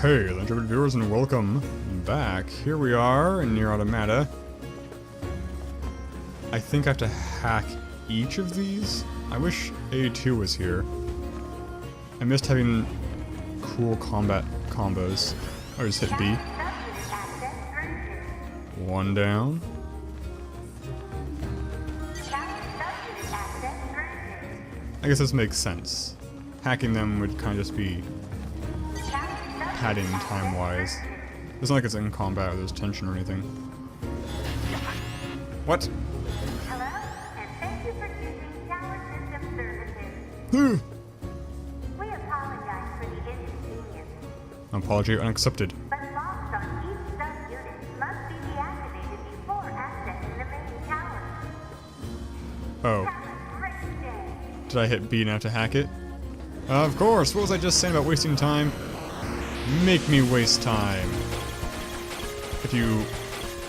Hey, Lunchable viewers, and welcome back. Here we are in Nier Automata. I think I have to hack each of these. I wish A2 was here. I missed having cool combat combos. Or just hit B. One down. I guess this makes sense. Hacking them would kind of just be padding time-wise. It's not like it's in combat or there's tension or anything. What? Hello, and thank you for choosing Tower System Services. We apologize for the inconvenience, Apology unaccepted. but locks on each sub-unit must be deactivated before accessing the main tower. Oh. Have a great day. Did I hit B now to hack it? Of course! What was I just saying about wasting time? Make me waste time. If you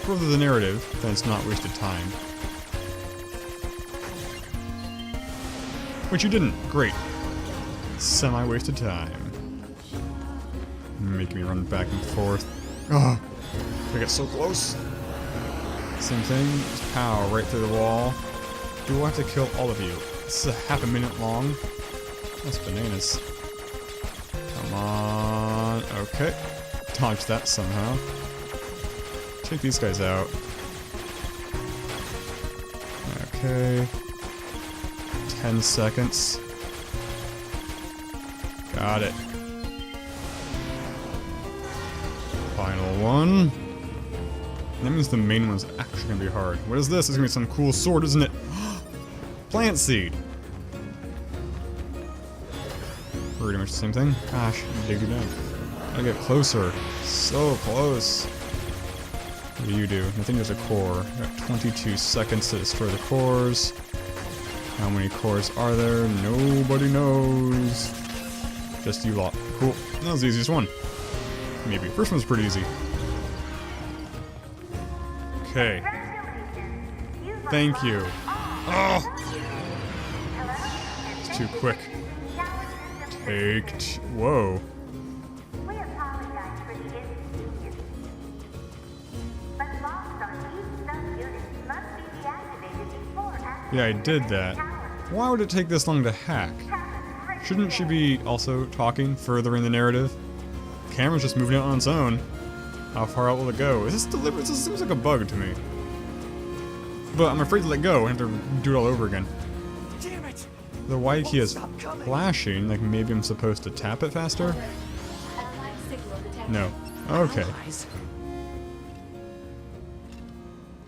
further the narrative, then it's not wasted time. Which you didn't. Great. Semi-wasted time. Making me run back and forth. Oh, I get so close. Same thing. Just pow right through the wall. Do I have to kill all of you? This is a half a minute long. That's bananas. Come on. Okay. Dodge that somehow. Take these guys out. Okay. 10 seconds. Got it. Final one. That means the main one's actually gonna be hard. What is this? It's gonna be some cool sword, isn't it? Plant seed. Pretty much the same thing. Gosh, diggy dang. Gotta get closer. So close. What do you do? Nothing, there's a core. Got 22 seconds to destroy the cores. How many cores are there? Nobody knows. Just you lot. Cool. That was the easiest one. Maybe. First one's pretty easy. Okay. Thank you. Oh! It's too quick. Whoa. We apologize for the inconvenience, but locks on each sub-unit must be deactivated before accessing Yeah, I the did main that. tower. Why would it take this long to hack? Have a great Shouldn't she day. be also talking further in the narrative? The camera's just moving out on its own. How far out will it go? Is this deliberate? This seems like a bug to me. But I'm afraid to let go and have to do it all over again. Damn it! The Y key is flashing, like maybe I'm supposed to tap it faster? No. Okay. Allies?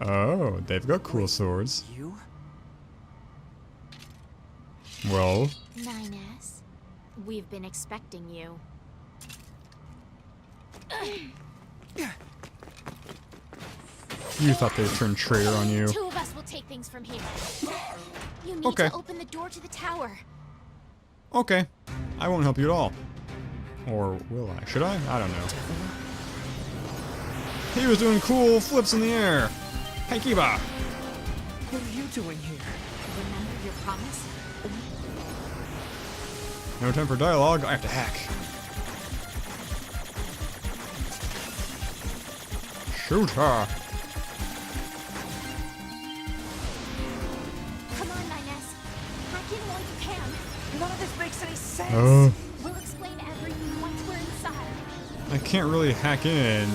Oh, they've got cool swords. You? Well, 9S, we've been expecting you. you thought they'd turn traitor on you. Two of us will take things from here. You need Okay. to open the door to the tower. Okay. I won't help you at all. Or will I? Should I? I don't know. He was doing cool flips in the air. Hey, Kiba! What are you doing here? Remember your promise? No time for dialogue. I have to hack. Shoot her. Come on, 9S. Hack in while you can. None of this makes any sense! Oh. We'll explain everything once we're inside. I can't really hack in.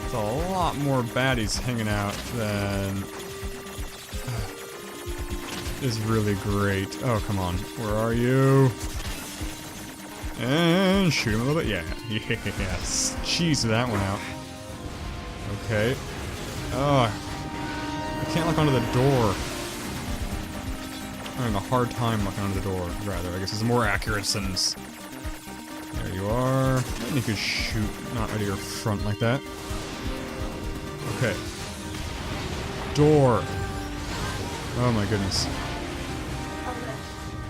There's a lot more baddies hanging out than is really great. Oh, come on. Where are you? And shoot him a little bit. Yeah. Yes. Cheese that one out. Okay. Oh. I can't lock onto the door. I'm having a hard time locking onto the door, rather. I guess it's a more accurate sentence. There you are. And you could shoot not out of your front like that. Okay. Door. Oh my goodness.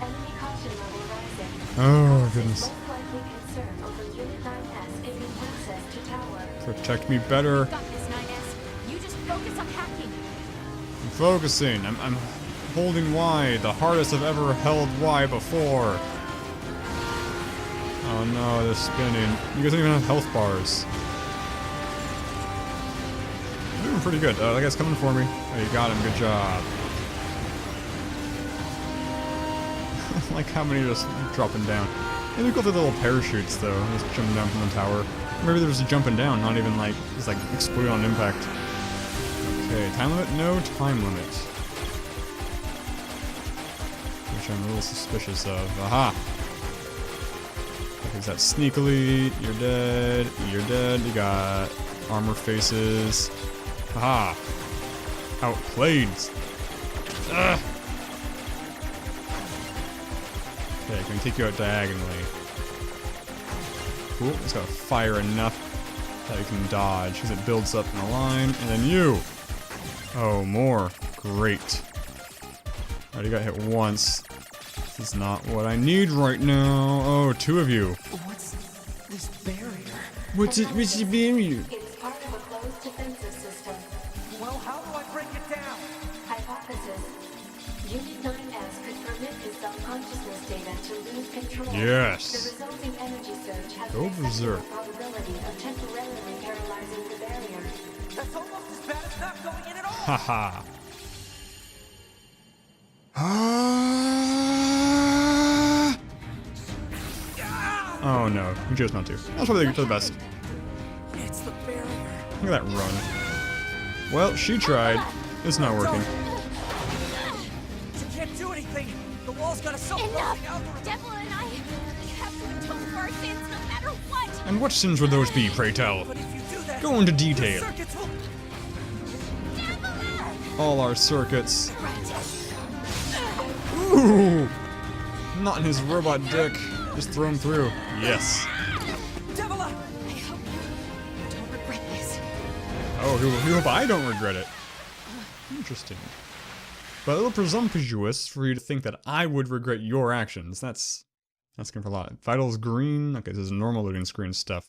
Enemy caution level rising. Oh goodness. Most likely concern over Unit 9S gaining access to tower. Protect me better. Got this, 9S. You just focus on hacking. I'm focusing. I'm holding Y, the hardest I've ever held Y before. Oh no, they're spinning. You guys don't even have health bars. You're doing pretty good. That guy's coming for me. Oh, you got him. Good job. Like how many are just dropping down. Maybe go through the little parachutes though, just jumping down from the tower. Maybe they're just jumping down, not even like, just like exploding on impact. Okay, time limit? No time limit. Which I'm a little suspicious of. Aha! Is that sneakily? You're dead. You're dead. You got armor faces. Aha! Outplayed! Ugh. Okay, can take you out diagonally. Cool, it's got fire enough that you can dodge because it builds up in a line. And then you! Oh, more. Great. Already got hit once. This is not what I need right now. Oh, two of you. What's this barrier? What's the barrier? It's part of a closed defensive system. Well, how do I break it down? Hypothesis. Unit 9S could permit his subconsciousness data to lose control. Yes. The resulting energy surge has Go an berserk. acceptable probability of temporarily paralyzing the barrier. That's almost as bad as not going in at all. Haha. Oh no, you chose not to. That's probably the best. It's the barrier. Look at that run. Well, she tried. It's not working. She can't do anything. The wall's got a self-closing Enough! algorithm. Devil and I have to atone for our sins no matter what! And what sins would those be, pray tell? But if you do that, Go into the detail. circuits will... All our circuits. Ooh! Not in his robot dick. Just throw him through. Yes. Devila! I hope you don't regret this. Oh, you hope I don't regret it. Interesting. But a little presumptuous for you to think that I would regret your actions. That's asking for a lot. Vitals green. Okay, this is normal loading screen stuff.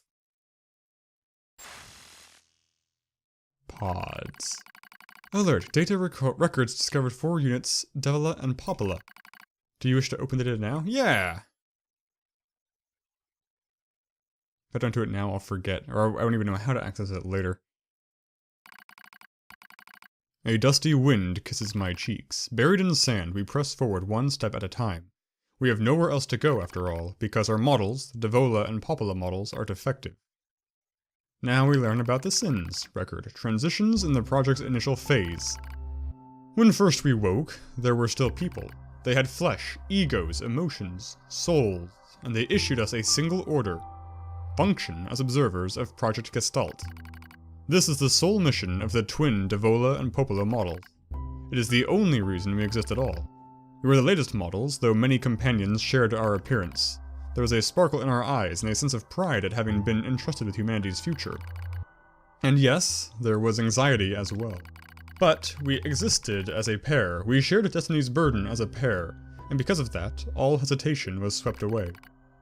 Pods. Alert. Data records discovered 4 units, Devila and Popula. Do you wish to open the data now? Yeah! If I don't do it now, I'll forget. Or I won't even know how to access it later. A dusty wind kisses my cheeks. Buried in the sand, we press forward one step at a time. We have nowhere else to go, after all, because our models, the Devila and Popula models, are defective. Now we learn about the Sins record, transitions in the project's initial phase. When first we woke, there were still people. They had flesh, egos, emotions, souls, and they issued us a single order: function as observers of Project Gestalt. This is the sole mission of the twin Devila and Popula models. It is the only reason we exist at all. We were the latest models, though many companions shared our appearance. There was a sparkle in our eyes and a sense of pride at having been entrusted with humanity's future. And yes, there was anxiety as well. But we existed as a pair, we shared destiny's burden as a pair, and because of that, all hesitation was swept away.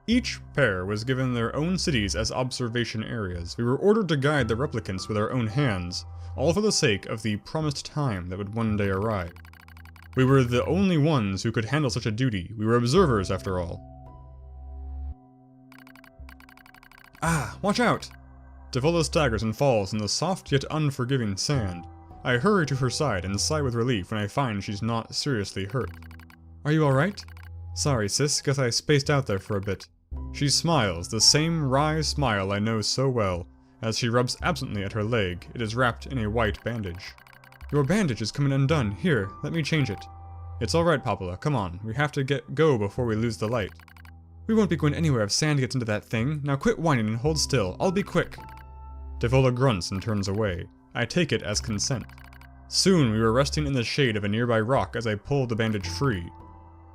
Each pair was given their own cities as observation areas. We were ordered to guide the replicants with our own hands, all for the sake of the promised time that would one day arrive. We were the only ones who could handle such a duty. We were observers, after all. Ah, watch out! Devila staggers and falls in the soft yet unforgiving sand. I hurry to her side and sigh with relief when I find she's not seriously hurt. Are you alright? Sorry, sis, guess I spaced out there for a bit. She smiles, the same wry smile I know so well, as she rubs absently at her leg. It is wrapped in a white bandage. Your bandage is coming undone. Here, let me change it. It's alright, Popula, come on. We have to go before we lose the light. We won't be going anywhere if sand gets into that thing. Now quit whining and hold still. I'll be quick. Devila grunts and turns away. I take it as consent. Soon we were resting in the shade of a nearby rock as I pulled the bandage free.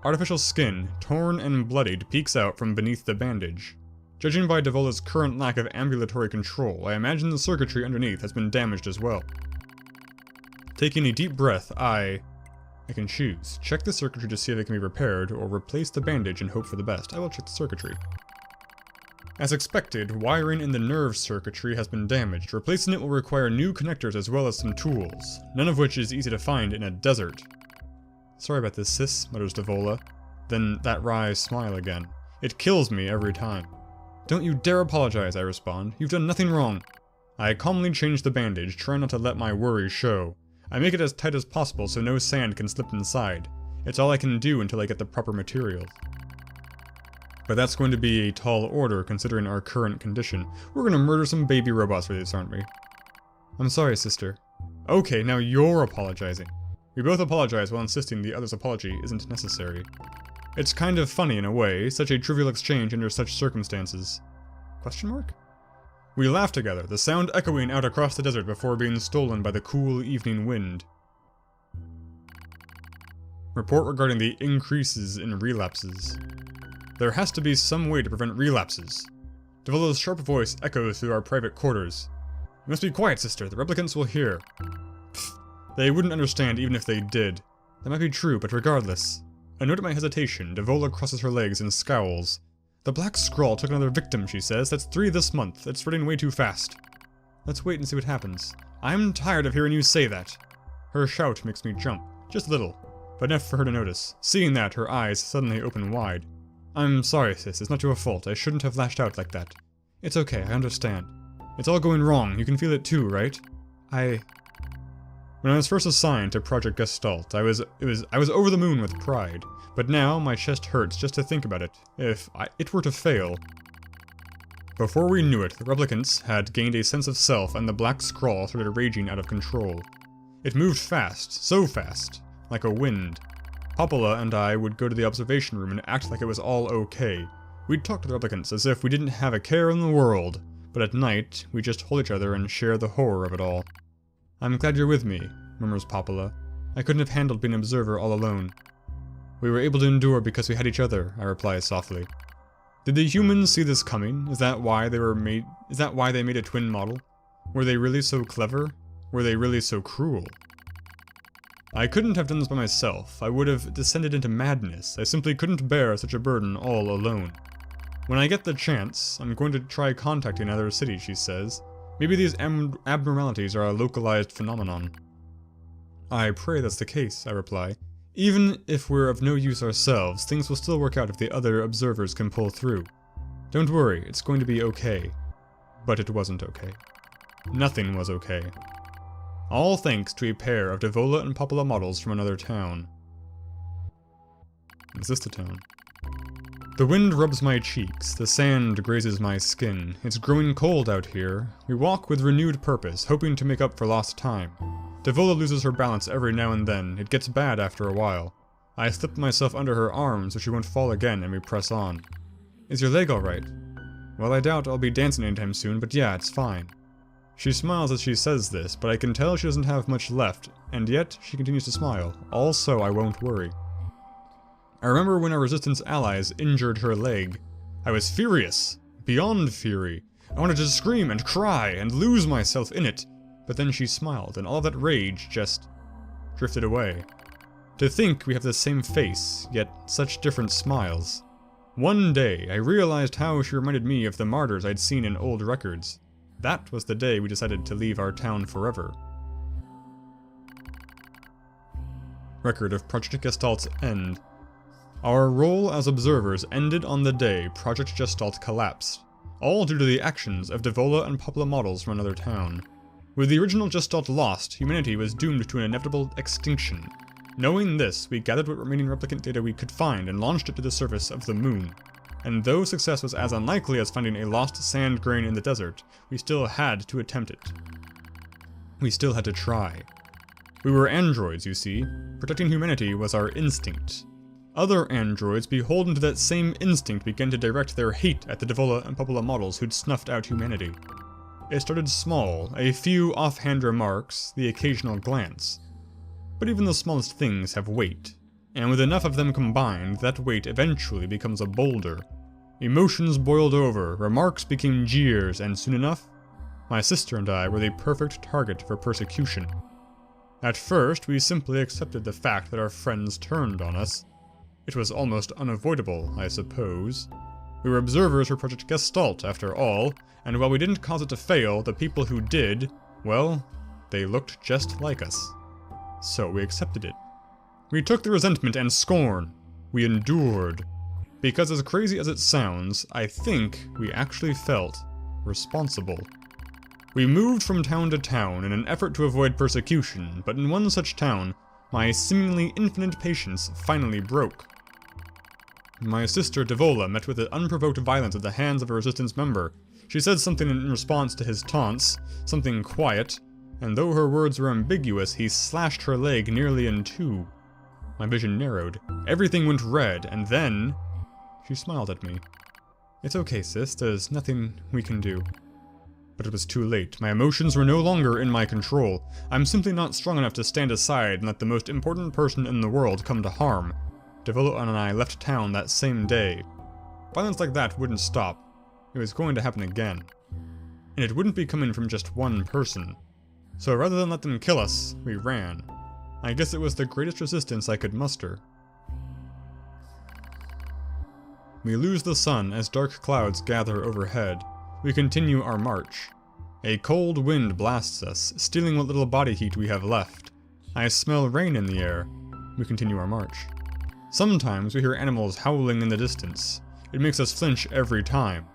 Artificial skin, torn and bloodied, peeks out from beneath the bandage. Judging by Devila's current lack of ambulatory control, I imagine the circuitry underneath has been damaged as well. Taking a deep breath, I can choose. Check the circuitry to see if it can be repaired, or replace the bandage and hope for the best. I will check the circuitry. As expected, wiring in the nerve circuitry has been damaged. Replacing it will require new connectors as well as some tools, none of which is easy to find in a desert. Sorry about this, sis, mutters Devila. Then that wry smile again. It kills me every time. Don't you dare apologize, I respond. You've done nothing wrong. I calmly change the bandage, trying not to let my worry show. I make it as tight as possible so no sand can slip inside. It's all I can do until I get the proper materials. But that's going to be a tall order considering our current condition. We're gonna murder some baby robots for this, aren't we? I'm sorry, sister. Okay, now you're apologizing. We both apologize while insisting the other's apology isn't necessary. It's kind of funny in a way, such a trivial exchange under such circumstances. Question mark? We laugh together, the sound echoing out across the desert before being stolen by the cool evening wind. Report regarding the increases in relapses. There has to be some way to prevent relapses. Devola's sharp voice echoes through our private quarters. You must be quiet, sister, the replicants will hear. Pfft, they wouldn't understand even if they did. That might be true, but regardless. A note of my hesitation, Devola crosses her legs and scowls. The Black Scrawl took another victim, she says. That's 3 this month. It's spreading way too fast. Let's wait and see what happens. I'm tired of hearing you say that. Her shout makes me jump. Just a little. But enough for her to notice. Seeing that, her eyes suddenly open wide. I'm sorry, sis. It's not your fault. I shouldn't have lashed out like that. It's okay. I understand. It's all going wrong. You can feel it too, right? When I was first assigned to Project Gestalt, I was over the moon with pride. But now, my chest hurts just to think about it. If it were to fail. Before we knew it, the replicants had gained a sense of self and the Black Scrawl started raging out of control. It moved fast, so fast, like a wind. Popola and I would go to the observation room and act like it was all okay. We'd talk to the replicants as if we didn't have a care in the world, but at night, we just hold each other and share the horror of it all. I'm glad you're with me, murmurs Popola. I couldn't have handled being an observer all alone. We were able to endure because we had each other, I reply softly. Did the humans see this coming? Is that why they made a twin model? Were they really so clever? Were they really so cruel? I couldn't have done this by myself. I would have descended into madness. I simply couldn't bear such a burden all alone. When I get the chance, I'm going to try contacting other cities, she says. Maybe these abnormalities are a localized phenomenon. I pray that's the case, I reply. Even if we're of no use ourselves, things will still work out if the other observers can pull through. Don't worry, it's going to be okay. But it wasn't okay. Nothing was okay. All thanks to a pair of Devola and Popola models from another town. Is this the town? The wind rubs my cheeks, the sand grazes my skin. It's growing cold out here. We walk with renewed purpose, hoping to make up for lost time. Devola loses her balance every now and then. It gets bad after a while. I slip myself under her arm so she won't fall again and we press on. Is your leg alright? Well, I doubt I'll be dancing anytime soon, but yeah, it's fine. She smiles as she says this, but I can tell she doesn't have much left, and yet she continues to smile. Also, I won't worry. I remember when our resistance allies injured her leg. I was furious. Beyond fury. I wanted to scream and cry and lose myself in it. But then she smiled, and all that rage just drifted away. To think we have the same face, yet such different smiles. One day, I realized how she reminded me of the martyrs I'd seen in old records. That was the day we decided to leave our town forever. Record of Project Gestalt's end. Our role as observers ended on the day Project Gestalt collapsed, all due to the actions of Devola and Popola models from another town. With the original Gestalt lost, humanity was doomed to an inevitable extinction. Knowing this, we gathered what remaining replicant data we could find and launched it to the surface of the moon. And though success was as unlikely as finding a lost sand grain in the desert, we still had to attempt it. We still had to try. We were androids, you see. Protecting humanity was our instinct. Other androids beholden to that same instinct began to direct their hate at the Devola and Popola models who'd snuffed out humanity. It started small, a few offhand remarks, the occasional glance. But even the smallest things have weight, and with enough of them combined, that weight eventually becomes a boulder. Emotions boiled over, remarks became jeers, and soon enough, my sister and I were the perfect target for persecution. At first, we simply accepted the fact that our friends turned on us. It was almost unavoidable, I suppose. We were observers for Project Gestalt, after all, and while we didn't cause it to fail, the people who did, well, they looked just like us. So we accepted it. We took the resentment and scorn. We endured. Because as crazy as it sounds, I think we actually felt responsible. We moved from town to town in an effort to avoid persecution, but in one such town, my seemingly infinite patience finally broke. My sister Devola met with unprovoked violence at the hands of a resistance member. She said something in response to his taunts, something quiet, and though her words were ambiguous, he slashed her leg nearly in two. My vision narrowed. Everything went red, and then she smiled at me. "It's okay, sis. There's nothing we can do." But it was too late. My emotions were no longer in my control. I'm simply not strong enough to stand aside and let the most important person in the world come to harm. Devola and I left town that same day. Violence like that wouldn't stop. It was going to happen again. And it wouldn't be coming from just one person. So rather than let them kill us, we ran. I guess it was the greatest resistance I could muster. We lose the sun as dark clouds gather overhead. We continue our march. A cold wind blasts us, stealing what little body heat we have left. I smell rain in the air. We continue our march. Sometimes we hear animals howling in the distance. It makes us flinch every time.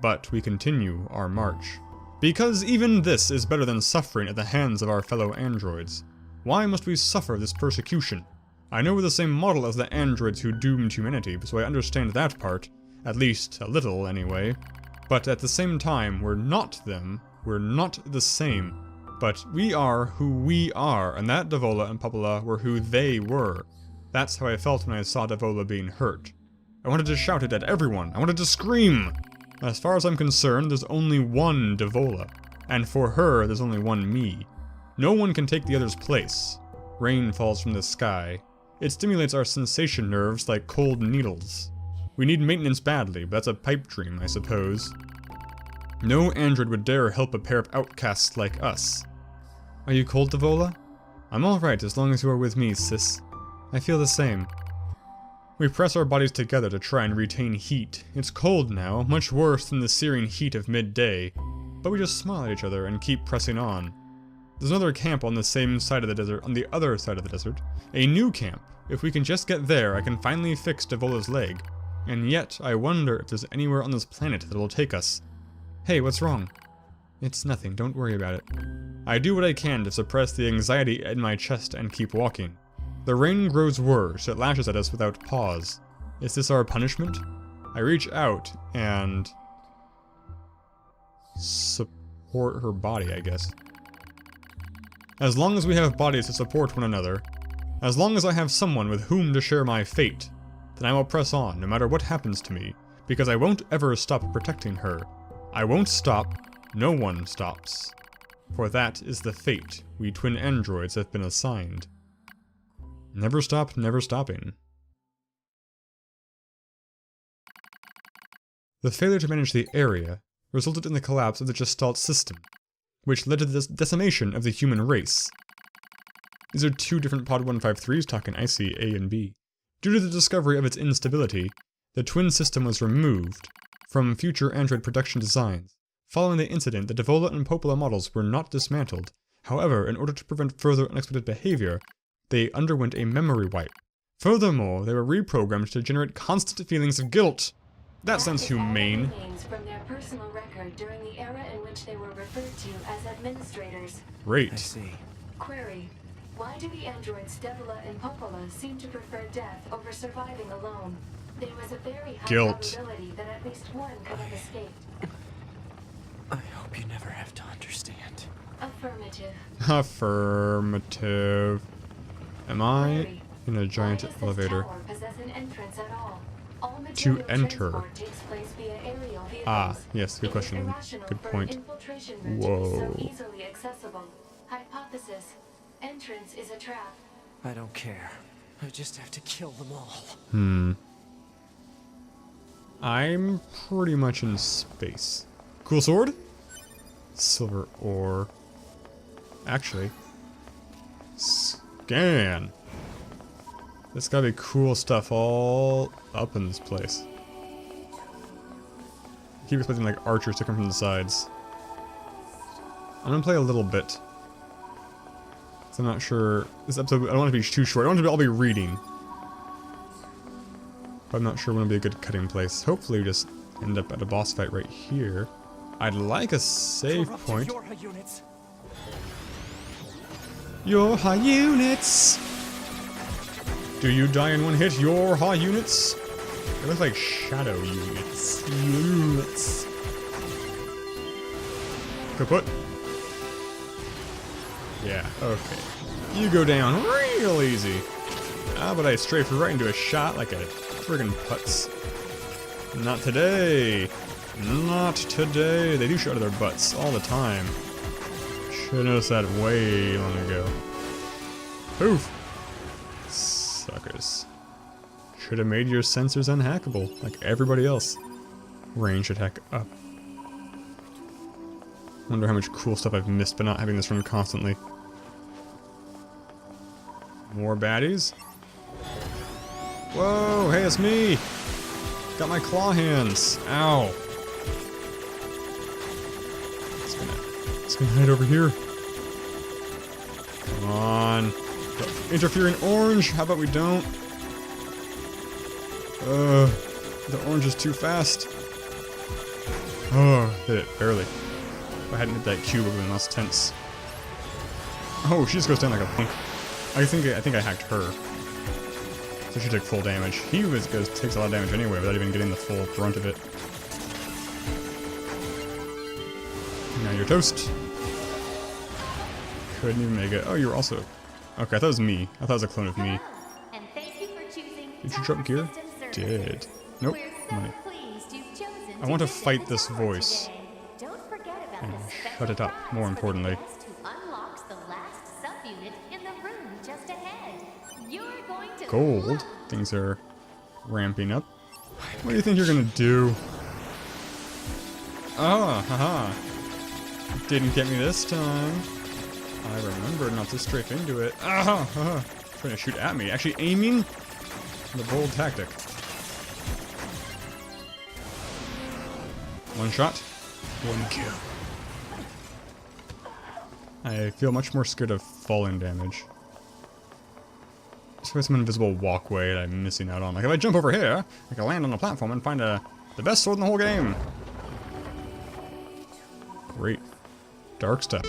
But we continue our march. Because even this is better than suffering at the hands of our fellow androids. Why must we suffer this persecution? I know we're the same model as the androids who doomed humanity, so I understand that part. At least, a little, anyway. But at the same time, we're not them. We're not the same. But we are who we are, and that Devola and Popola were who they were. That's how I felt when I saw Devola being hurt. I wanted to shout it at everyone. I wanted to scream! As far as I'm concerned, there's only one Devola. And for her, there's only one me. No one can take the other's place. Rain falls from the sky. It stimulates our sensation nerves like cold needles. We need maintenance badly, but that's a pipe dream, I suppose. No android would dare help a pair of outcasts like us. Are you cold, Devola? I'm alright as long as you are with me, sis. I feel the same. We press our bodies together to try and retain heat. It's cold now, much worse than the searing heat of midday. But we just smile at each other and keep pressing on. There's another camp on the same side of the desert, on the other side of the desert. A new camp. If we can just get there, I can finally fix Devola's leg. And yet, I wonder if there's anywhere on this planet that will take us. Hey, what's wrong? It's nothing, don't worry about it. I do what I can to suppress the anxiety in my chest and keep walking. The rain grows worse, it lashes at us without pause. Is this our punishment? I reach out and support her body, I guess. As long as we have bodies to support one another, as long as I have someone with whom to share my fate, then I will press on no matter what happens to me, because I won't ever stop protecting her. I won't stop, no one stops. For that is the fate we twin androids have been assigned. Never stop, never stopping. The failure to manage the area resulted in the collapse of the Gestalt system, which led to the decimation of the human race. These are two different Pod 153s talking, I see A and B. Due to the discovery of its instability, the twin system was removed from future android production designs. Following the incident, the Devola and Popola models were not dismantled. However, in order to prevent further unexpected behavior, they underwent a memory wipe. Furthermore, they were reprogrammed to generate constant feelings of guilt. That sounds humane. Names from their personal record during the era in which they were referred to as administrators. Great. I see. Query: why do the androids Devola and Popola seem to prefer death over surviving alone? There was a very high Guilt. probability that at least one could have escaped. I hope you never have to understand. Affirmative. Affirmative. Am I Query: in a giant why does this elevator? tower possess an entrance at all? All To material enter. transport takes place via aerial vehicles. Ah, yes, good It is question. irrational Good for an point. infiltration route to be Whoa. so easily accessible. Hypothesis: entrance is a trap. I don't care. I just have to kill them all. I'm pretty much in space. Cool sword? Silver ore. Actually. Scan. There's gotta be cool stuff all up in this place. Keep expecting like archers to come from the sides. I'm gonna play a little bit. So I'm not sure. This episode, I don't want it to be too short. I don't want it to all be reading. But I'm not sure when will be a good cutting place. Hopefully we just end up at a boss fight right here. I'd like a save point. Your high units! Do you die in one hit? Your high units? They look like shadow units. Units. Kaput. Yeah, okay. You go down real easy. Ah, but I strafed right into a shot like a friggin' putz. Not today. Not today. They do shoot out of their butts all the time. Should've noticed that way long ago. Poof! Suckers. Should've made your sensors unhackable, like everybody else. Range attack up. Wonder how much cool stuff I've missed by not having this run constantly. More baddies? Whoa, hey, it's me! Got my claw hands. Ow. It's gonna hide over here. Come on. Interfering orange, how about we don't? The orange is too fast. Oh, hit it, barely. If I hadn't hit that cube, it would have been less tense. Oh, she just goes down like a punk. I think I hacked her. So she took full damage. He takes a lot of damage anyway without even getting the full brunt of it. Now you're toast. Couldn't even make it. Oh, you were also... Okay, I thought it was me. I thought it was a clone of me. And thank you for choosing Did you drop gear? Did. Nope. Money. I want to fight this voice. Don't forget about And the special shut it up, prize more for the importantly. guest who unlocks the last subunit in the room just ahead. You're going to Gold. love Things are ramping up. What do you think you're gonna do? Ah, haha. Didn't get me this time. I remember not to strafe into it. Ah, haha. Trying to shoot at me. Actually aiming? The bold tactic. One shot. One kill. I feel much more scared of falling damage. There's some invisible walkway that I'm missing out on. Like if I jump over here, I can land on the platform and find the best sword in the whole game. Great. Dark stuff.